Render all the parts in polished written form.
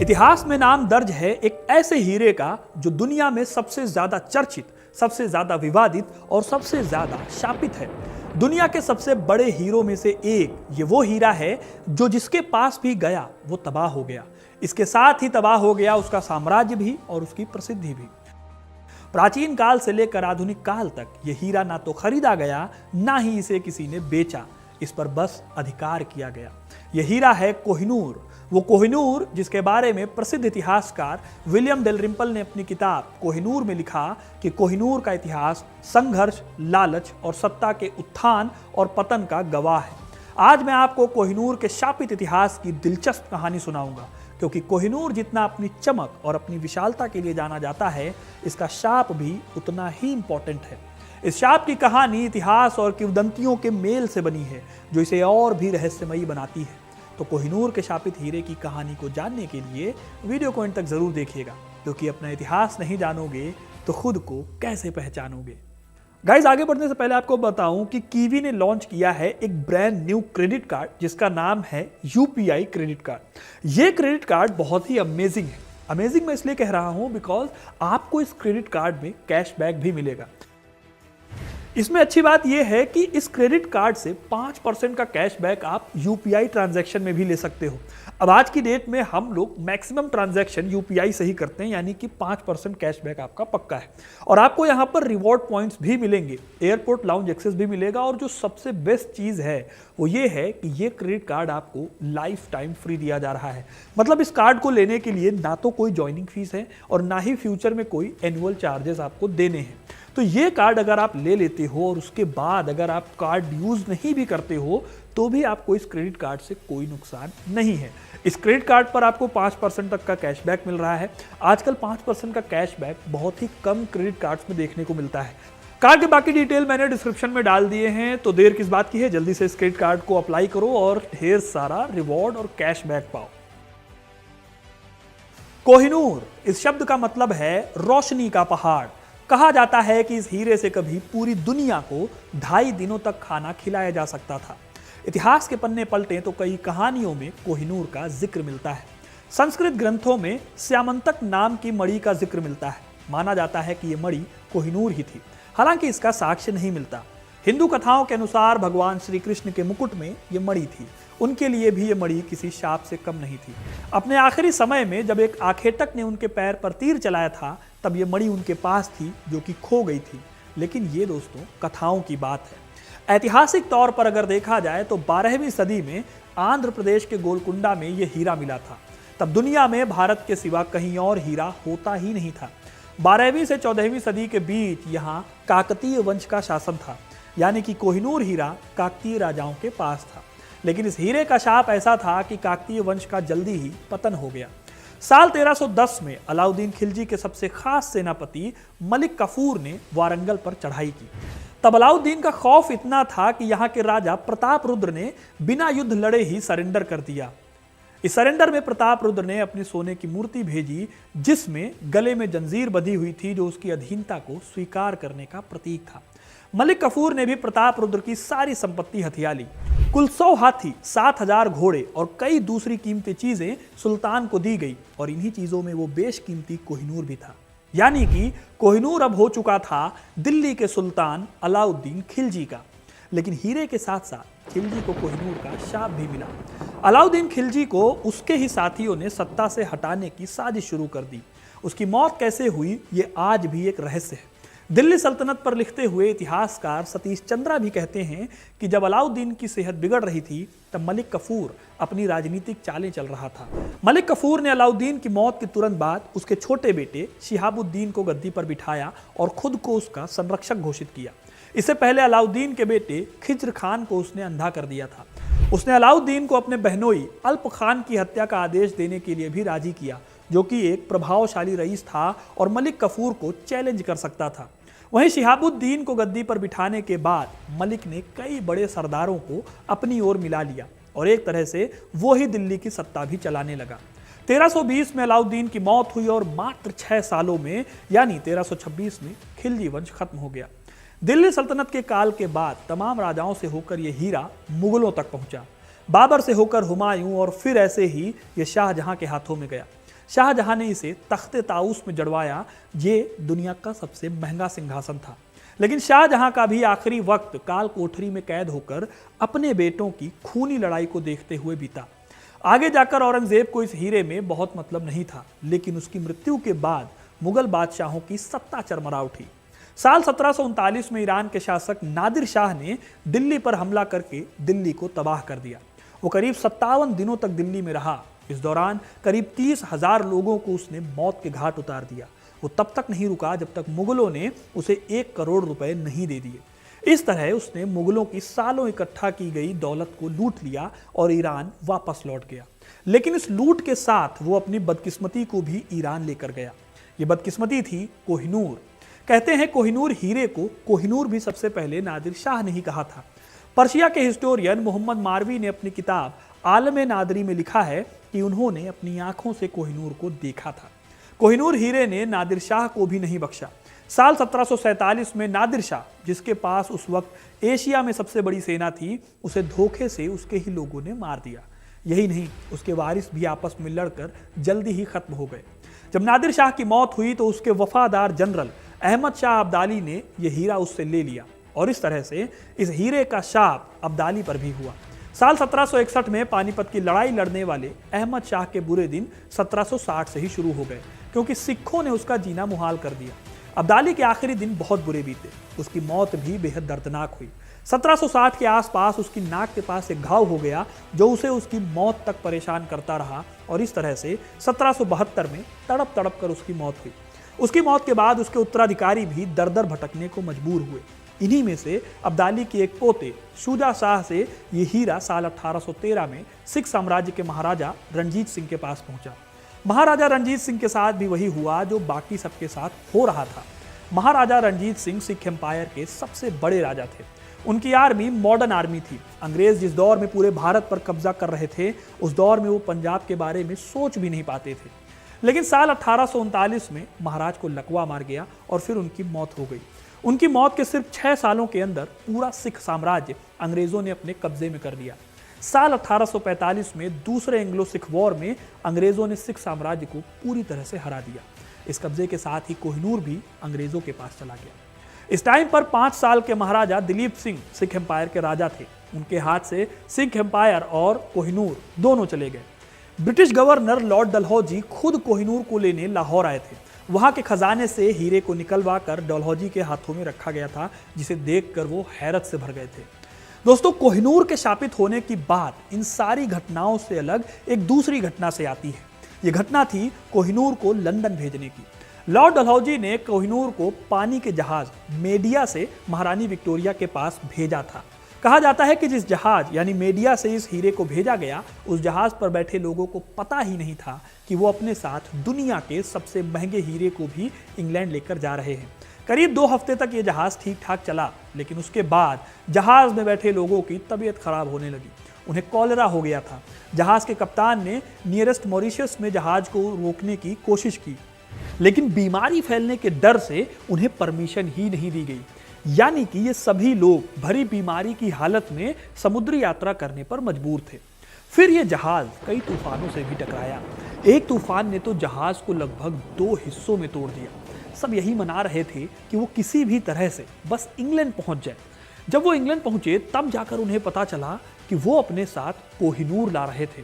इतिहास में नाम दर्ज है एक ऐसे हीरे का जो दुनिया में सबसे ज्यादा चर्चित, सबसे ज्यादा विवादित और सबसे ज्यादा शापित है। दुनिया के सबसे बड़े हीरों में से एक ये वो हीरा है जो जिसके पास भी गया वो तबाह हो गया। इसके साथ ही तबाह हो गया उसका साम्राज्य भी और उसकी प्रसिद्धि भी। प्राचीन काल से लेकर आधुनिक काल तक यह हीरा ना तो खरीदा गया, ना ही इसे किसी ने बेचा, इस पर बस अधिकार किया गया। यह हीरा है कोहिनूर। वो कोहिनूर जिसके बारे में प्रसिद्ध इतिहासकार विलियम डेलरिम्पल ने अपनी किताब कोहिनूर में लिखा कि कोहिनूर का इतिहास संघर्ष, लालच और सत्ता के उत्थान और पतन का गवाह है। आज मैं आपको कोहिनूर के शापित इतिहास की दिलचस्प कहानी सुनाऊंगा, क्योंकि कोहिनूर जितना अपनी चमक और अपनी विशालता के लिए जाना जाता है, इसका शाप भी उतना ही इंपॉर्टेंट है। इस शाप की कहानी इतिहास और किंवदंतियों के मेल से बनी है, जो इसे और भी रहस्यमयी बनाती है। तो कोहिनूर के शापित हीरे की कहानी को जानने के लिए वीडियो को अंत तक जरूर देखिएगा, क्योंकि अपना इतिहास नहीं जानोगे तो खुद को कैसे पहचानोगे। गाइस, आगे बढ़ने से पहले आपको बताऊं कि कीवी ने लॉन्च किया है एक ब्रांड न्यू क्रेडिट कार्ड जिसका नाम है यूपीआई क्रेडिट कार्ड। ये क्रेडिट कार्ड बहुत ही अमेजिंग है। अमेजिंग मैं इसलिए कह रहा हूं बिकॉज आपको इस क्रेडिट कार्ड में कैशबैक भी मिलेगा। इसमें अच्छी बात यह है कि इस क्रेडिट कार्ड से 5% का कैशबैक आप यूपीआई ट्रांजैक्शन में भी ले सकते हो। अब आज की डेट में हम लोग मैक्सिमम ट्रांजैक्शन यूपीआई से ही करते हैं, यानी कि 5% कैशबैक आपका पक्का है। और आपको यहाँ पर रिवॉर्ड पॉइंट्स भी मिलेंगे, एयरपोर्ट लाउंज एक्सेस भी मिलेगा, और जो सबसे बेस्ट चीज़ है वो ये है कि ये क्रेडिट कार्ड आपको लाइफ टाइम फ्री दिया जा रहा है। मतलब इस कार्ड को लेने के लिए ना तो कोई ज्वाइनिंग फीस है और ना ही फ्यूचर में कोई एनुअल चार्जेस आपको देने हैं। तो ये कार्ड अगर आप ले लेते हो और उसके बाद अगर आप कार्ड यूज नहीं भी करते हो तो भी आपको इस क्रेडिट कार्ड से कोई नुकसान नहीं है। इस क्रेडिट कार्ड पर आपको 5% तक का कैशबैक मिल रहा है। आजकल 5% का कैशबैक बहुत ही कम क्रेडिट कार्ड्स में देखने को मिलता है। कार्ड के बाकी डिटेल मैंने डिस्क्रिप्शन में डाल दिए हैं, तो देर किस बात की है, जल्दी से इस क्रेडिट कार्ड को अप्लाई करो और ढेर सारा रिवॉर्ड और कैशबैक पाओ। कोहिनूर इस शब्द का मतलब है रोशनी का पहाड़। कहा जाता है कि इस हीरे से कभी पूरी दुनिया को 2.5 दिनों तक खाना खिलाया जा सकता था। इतिहास के पन्ने पलटें तो कई कहानियों में कोहिनूर का जिक्र मिलता है। संस्कृत ग्रंथों में स्यामंतक नाम की मणि का जिक्र मिलता है। माना जाता है कि यह मणि कोहिनूर ही थी, हालांकि इसका साक्ष्य नहीं मिलता। हिंदू कथाओं के अनुसार भगवान श्री कृष्ण के मुकुट में यह मणि थी। उनके लिए भी यह मणि किसी शाप से कम नहीं थी। अपने आखिरी समय में जब एक आखेटक ने उनके पैर पर तीर चलाया था, तब यह मणि उनके पास थी जो कि खो गई थी। लेकिन ये दोस्तों कथाओं की बात है। ऐतिहासिक तौर पर अगर देखा जाए तो 12वीं सदी में आंध्र प्रदेश के गोलकुंडा में यह हीरा मिला था। तब दुनिया में भारत के सिवा कहीं और हीरा होता ही नहीं था। 12वीं से 14वीं सदी के बीच यहाँ काकतीय वंश का शासन था, यानी कि कोहिनूर हीरा काकतीय राजाओं के पास था। लेकिन इस हीरे का शाप ऐसा था कि काकतीय वंश का जल्दी ही पतन हो गया। साल 1310 में अलाउद्दीन खिलजी के सबसे खास सेनापति मलिक काफूर ने वारंगल पर चढ़ाई की। तब अलाउद्दीन का खौफ इतना था कि यहाँ के राजा प्रताप रुद्र ने बिना युद्ध लड़े ही सरेंडर कर दिया। इस सरेंडर में प्रताप रुद्र ने अपनी सोने की मूर्ति भेजी, जिसमें गले में जंजीर बंधी हुई थी, जो उसकी अधीनता को स्वीकार करने का प्रतीक था। मलिक काफूर ने भी प्रताप रुद्र की सारी संपत्ति हथिया ली। कुल 100 हाथी, 7,000 घोड़े और कई दूसरी कीमती चीजें सुल्तान को दी गई, और इन्हीं चीजों में वो बेशकीमती कोहिनूर भी था। यानी कि कोहिनूर अब हो चुका था दिल्ली के सुल्तान अलाउद्दीन खिलजी का। लेकिन हीरे के साथ साथ खिलजी को कोहिनूर का शाप भी मिला। अलाउद्दीन खिलजी को उसके ही साथियों ने सत्ता से हटाने की साजिश शुरू कर दी। उसकी मौत कैसे हुई ये आज भी एक रहस्य है। दिल्ली सल्तनत पर लिखते हुए इतिहासकार सतीश चंद्रा भी कहते हैं कि जब अलाउद्दीन की सेहत बिगड़ रही थी, तब मलिक काफूर अपनी राजनीतिक चालें चल रहा था। मलिक काफूर ने अलाउद्दीन की मौत के तुरंत बाद उसके छोटे बेटे शिहाबुद्दीन को गद्दी पर बिठाया और खुद को उसका संरक्षक घोषित किया। इससे पहले अलाउद्दीन के बेटे खिज्र खान को उसने अंधा कर दिया था। उसने अलाउद्दीन को अपने बहनोई अल्प खान की हत्या का आदेश देने के लिए भी राजी किया, जो कि एक प्रभावशाली रईस था और मलिक काफूर को चैलेंज कर सकता था। वहीं शिहाबुद्दीन को गद्दी पर बिठाने के बाद मलिक ने कई बड़े सरदारों को अपनी ओर मिला लिया और एक तरह से वो ही दिल्ली की सत्ता भी चलाने लगा। 1320 में अलाउद्दीन की मौत हुई और मात्र 6 सालों में यानी 1326 में खिलजी वंश खत्म हो गया। दिल्ली सल्तनत के काल के बाद तमाम राजाओं से होकर यह हीरा मुगलों तक पहुंचा। बाबर से होकर हुमायूं और फिर ऐसे ही यह शाहजहां के हाथों में गया। शाहजहां ने इसे तख्ते ताऊस में जड़वाया। ये दुनिया का सबसे महंगा सिंहासन था। लेकिन शाहजहां का भी आखिरी वक्त काल कोठरी में कैद होकर अपने बेटों की खूनी लड़ाई को देखते हुए बीता। आगे जाकर औरंगजेब को इस हीरे में बहुत मतलब नहीं था, लेकिन उसकी मृत्यु के बाद मुगल बादशाहों की सत्ता चरमरा उठी। साल 1739 में ईरान के शासक नादिर शाह ने दिल्ली पर हमला करके दिल्ली को तबाह कर दिया। वो करीब 57 दिनों तक दिल्ली में रहा। इस दौरान करीब 30,000 लोगों को उसने मौत के घाट उतार दिया। वो तब तक नहीं रुका जब तक मुगलों ने उसे 1 करोड़ रुपए नहीं दे दिए। इस तरह उसने मुगलों की सालों इकट्ठा की गई दौलत को लूट लिया और ईरान वापस लौट गया। लेकिन इस लूट के साथ वो अपनी बदकिस्मती को भी ईरान लेकर गया। ये बदकिस्मती थी कोहिनूर। कहते हैं कोहिनूर हीरे को कोहिनूर भी सबसे पहले नादिर शाह ने ही कहा था। पर्शिया के हिस्टोरियन मोहम्मद मारवी ने अपनी किताब आलम नादरी में लिखा है कि उन्होंने अपनी आंखों से कोहिनूर को देखा था। कोहिनूर हीरे ने नादिर शाह को भी नहीं बख्शा। साल 1747 में नादिर शाह, जिसके पास उस वक्त एशिया में सबसे बड़ी सेना थी, उसे धोखे से उसके ही लोगों ने मार दिया। यही नहीं, उसके वारिस भी आपस में लड़कर जल्दी ही खत्म हो गए। जब नादिर शाह की मौत हुई तो उसके वफादार जनरल अहमद शाह अब्दाली ने यह हीरा उससे ले लिया और इस तरह से इस हीरे का शाप अब्दाली पर भी हुआ। साल 1761 में पानीपत की लड़ाई लड़ने वाले अहमद शाह के बुरे दिन 1760 से ही शुरू हो गए, क्योंकि सिखों ने उसका जीना मुहाल कर दिया। अब्दाली के आखिरी दिन बहुत बुरे बीते। उसकी मौत भी बेहद दर्दनाक हुई। 1760 के आसपास उसकी नाक के पास एक घाव हो गया जो उसे उसकी मौत तक परेशान करता रहा और इस तरह से 1772 में तड़प तड़प कर उसकी मौत हुई। उसकी मौत के बाद उसके उत्तराधिकारी भी दर दर भटकने को मजबूर हुए। इन्हीं में से अब्दाली के एक पोते शुजा शाह से ये हीरा साल 1813 में सिख साम्राज्य के महाराजा रणजीत सिंह के पास पहुंचा। महाराजा रणजीत सिंह के साथ भी वही हुआ जो बाकी सबके साथ हो रहा था। महाराजा रणजीत सिंह सिख एम्पायर के सबसे बड़े राजा थे। उनकी आर्मी मॉडर्न आर्मी थी। अंग्रेज जिस दौर में पूरे भारत पर कब्जा कर रहे थे, उस दौर में वो पंजाब के बारे में सोच भी नहीं पाते थे। लेकिन साल 1839 में महाराज को लकवा मार गया और फिर उनकी मौत हो गई। उनकी मौत के सिर्फ 6 सालों के अंदर पूरा सिख साम्राज्य अंग्रेजों ने अपने कब्जे में कर लिया। साल 1845 में दूसरे एंग्लो सिख वॉर में अंग्रेजों ने सिख साम्राज्य को पूरी तरह से हरा दिया। इस कब्जे के साथ ही कोहिनूर भी अंग्रेजों के पास चला गया। इस टाइम पर 5 साल के महाराजा दिलीप सिंह सिख एम्पायर के राजा थे। उनके हाथ से सिख एम्पायर और कोहिनूर दोनों चले गए। ब्रिटिश गवर्नर लॉर्ड डलहौजी खुद कोहिनूर को लेने लाहौर आए थे। वहां के खजाने से हीरे को निकलवा कर डलहौजी के हाथों में रखा गया था, जिसे देखकर वो हैरत से भर गए थे। दोस्तों, कोहिनूर के शापित होने की बात इन सारी घटनाओं से अलग एक दूसरी घटना से आती है। यह घटना थी कोहिनूर को लंदन भेजने की। लॉर्ड डलहौजी ने कोहिनूर को पानी के जहाज मेडिया से महारानी विक्टोरिया के पास भेजा था। कहा जाता है कि जिस जहाज यानी मेडिया से इस हीरे को भेजा गया, उस जहाज पर बैठे लोगों को पता ही नहीं था कि वो अपने साथ दुनिया के सबसे महंगे हीरे को भी इंग्लैंड लेकर जा रहे हैं। करीब 2 हफ्ते तक ये जहाज ठीक ठाक चला, लेकिन उसके बाद जहाज में बैठे लोगों की तबीयत खराब होने लगी। उन्हें कॉलेरा हो गया था। जहाज के कप्तान ने नियरेस्ट मॉरिशस में जहाज को रोकने की कोशिश की, लेकिन बीमारी फैलने के डर से उन्हें परमिशन ही नहीं दी गई। यानी कि ये सभी लोग भरी बीमारी की हालत में समुद्री यात्रा करने पर मजबूर थे। फिर ये जहाज कई तूफानों से भी टकराया। एक तूफान ने तो जहाज को लगभग 2 हिस्सों में तोड़ दिया। सब यही मना रहे थे कि वो किसी भी तरह से बस इंग्लैंड पहुंच जाए। जब वो इंग्लैंड पहुंचे तब जाकर उन्हें पता चला कि वो अपने साथ कोहिनूर ला रहे थे।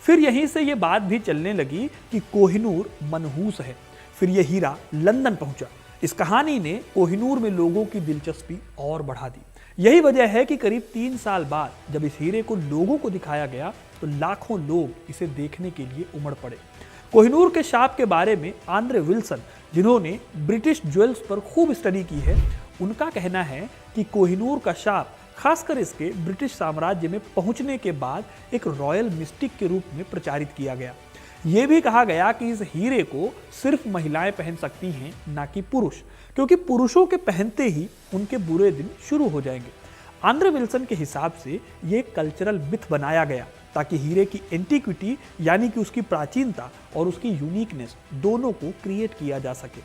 फिर यहीं से ये बात भी चलने लगी कि कोहिनूर मनहूस है। फिर ये हीरा लंदन पहुंचा। इस कहानी ने कोहिनूर में लोगों की दिलचस्पी और बढ़ा दी। यही वजह है कि करीब 3 साल बाद जब इस हीरे को लोगों को दिखाया गया तो लाखों लोग इसे देखने के लिए उमड़ पड़े। कोहिनूर के शाप के बारे में आंद्रे विल्सन, जिन्होंने ब्रिटिश ज्वेल्स पर खूब स्टडी की है, उनका कहना है कि कोहिनूर का शाप खासकर इसके ब्रिटिश साम्राज्य में पहुंचने के बाद एक रॉयल मिस्टिक के रूप में प्रचारित किया गया। यह भी कहा गया कि इस हीरे को सिर्फ महिलाएं पहन सकती हैं, ना कि पुरुष, क्योंकि पुरुषों के पहनते ही उनके बुरे दिन शुरू हो जाएंगे। आंद्रे विल्सन के हिसाब से ये कल्चरल मिथ बनाया गया ताकि हीरे की एंटीक्विटी यानी कि उसकी प्राचीनता और उसकी यूनिकनेस दोनों को क्रिएट किया जा सके।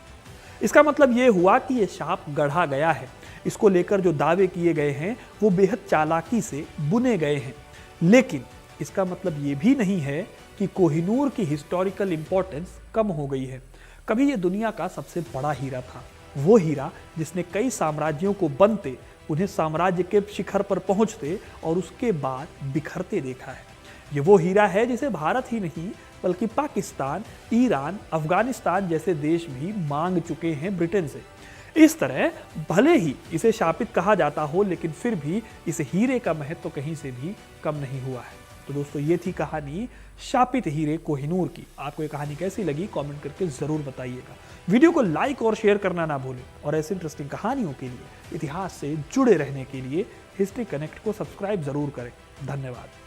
इसका मतलब ये हुआ कि ये शाप गढ़ा गया है। इसको लेकर जो दावे किए गए हैं वो बेहद चालाकी से बुने गए हैं, लेकिन इसका मतलब ये भी नहीं है कि कोहिनूर की हिस्टोरिकल इंपॉर्टेंस कम हो गई है। कभी ये दुनिया का सबसे बड़ा हीरा था, वो हीरा जिसने कई साम्राज्यों को बनते, उन्हें साम्राज्य के शिखर पर पहुंचते और उसके बाद बिखरते देखा है। ये वो हीरा है जिसे भारत ही नहीं बल्कि पाकिस्तान, ईरान, अफगानिस्तान जैसे देश भी मांग चुके हैं ब्रिटेन से। इस तरह भले ही इसे शापित कहा जाता हो, लेकिन फिर भी इस हीरे का महत्व कहीं से भी कम नहीं हुआ है। तो दोस्तों, ये थी कहानी शापित हीरे कोहिनूर की। आपको ये कहानी कैसी लगी कमेंट करके जरूर बताइएगा। वीडियो को लाइक और शेयर करना ना भूलें और ऐसी इंटरेस्टिंग कहानियों के लिए, इतिहास से जुड़े रहने के लिए हिस्ट्री कनेक्ट को सब्सक्राइब जरूर करें। धन्यवाद।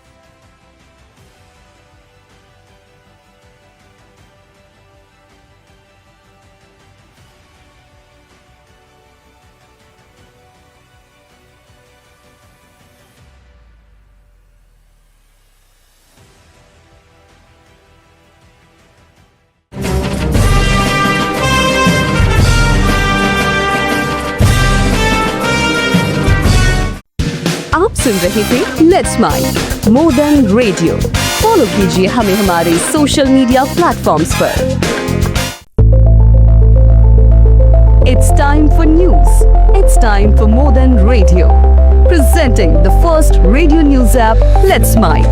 आप सुन रहे थे let's mic more than radio. Follow कीजिए हमें हमारे सोशल मीडिया प्लेटफॉर्म्स पर। It's time for news. It's time for More Than Radio. Presenting the first radio news app, Let's Mic.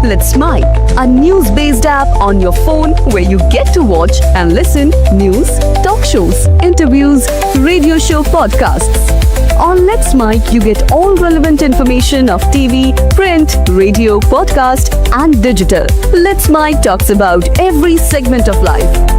Let's Mic, a news-based app on your phone where you get to watch and listen news, talk shows, interviews, radio show podcasts. On Let's Mic, you get all relevant information of TV, print, radio, podcast, and digital. Let's Mic talks about every segment of life.